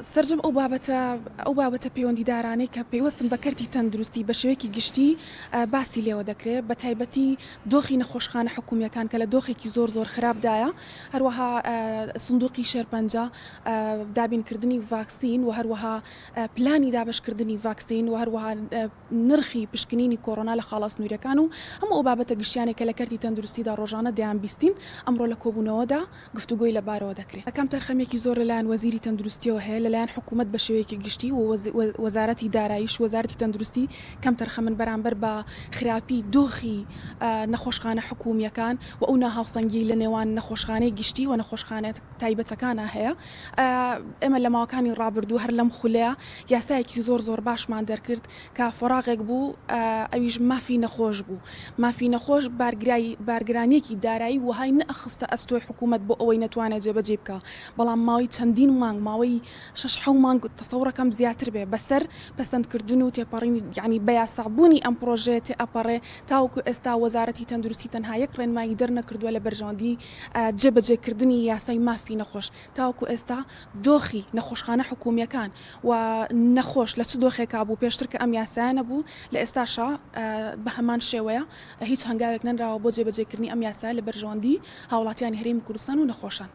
سرجم ئەو بابەتە پەیوەندیدارانەی کە پێیوەستن بە کەرتی تەندروستی بە شێوەیەکی گشتی باسی لێوە دەکرێت بە تایبەتی دۆخی نەخۆشخانە حکومیەکان کە لە دۆخێکی زۆر خراپدایە، هەروەها سندوقی شێرپەنجە دابینکردنی ڤاکسین و هەروەها پلانی دابشکردنی ڤاکسین و هەروەها نرخی پشکنینی کۆڕۆنا لە خاڵە سنوورەکان و هەموو ئەو بابەتە گشتیانێکە لە کەرتی تەندروستیدا ڕۆژانە دەیان بیستین ئەمڕۆ لە کۆبوونەوەدا گفتوگۆی لەبارەوە دەکرێت. ئەکەم تەرخەمێکی زۆر لەلایەن وەزیری تەندروستیەوە هەیە لەلایەن حکوومەت بە شێوەیەکی گشتی و وەزارەتی داراییش وەزارەتی تەندروستی کەم تەرخەمن بەرامبەر بە خراپی دۆخی نەخۆشخانە حکومیەکان و ئەو ناهاوسەنگی لە نێوان نەخۆشخانەی گشتی و نەخۆشخانە تایبەتەکانە هەیە. ئێمە لە ماوەکانی ڕابردوو هەر لەم خولەیە یاسایەکی زۆر باشمان دەرکرد کە فەراغێک بوو ئەویش مافی نەخۆش بوو. مافی نەخۆش بارگرانیەکی دارایی وهای نەخستە ئەستۆی حکوومەت بۆ ئەوەی نەتوانێت جێبەجێ بکە، بەڵام ماوەی چەندین مانگ ماوەی 6 مانگ تەسەوڕەکەم زیاتر بێ بەسەر پەسەندکردن و تێپەڕین یعنی بە یاسابوونی ئەم پرۆژێ تێئەپەڕێ تاوەکو ئێستا وەزارەتی تەندروستی تەنها یەک ڕێنمایی دەرنەکردووە لە بەرژەوەندی جێبەجێکردنی یاسای مافی نەخۆش. تاوەکو ئێستا دۆخی نەخۆشخانە حکومیەکان و نەخۆش لە چ دۆخێکا بوو پێشتر کە ئەم یاسایانە بوو لە ئێستاشا بە هەمان شێوەیە هیچ هەنگاوێک نەنراوە بۆ جێبەجێکردنی ئەم یاسا لە بەرژەوەندی هاوڵاتیانی هەرێمی کوردستان و نەخۆشان.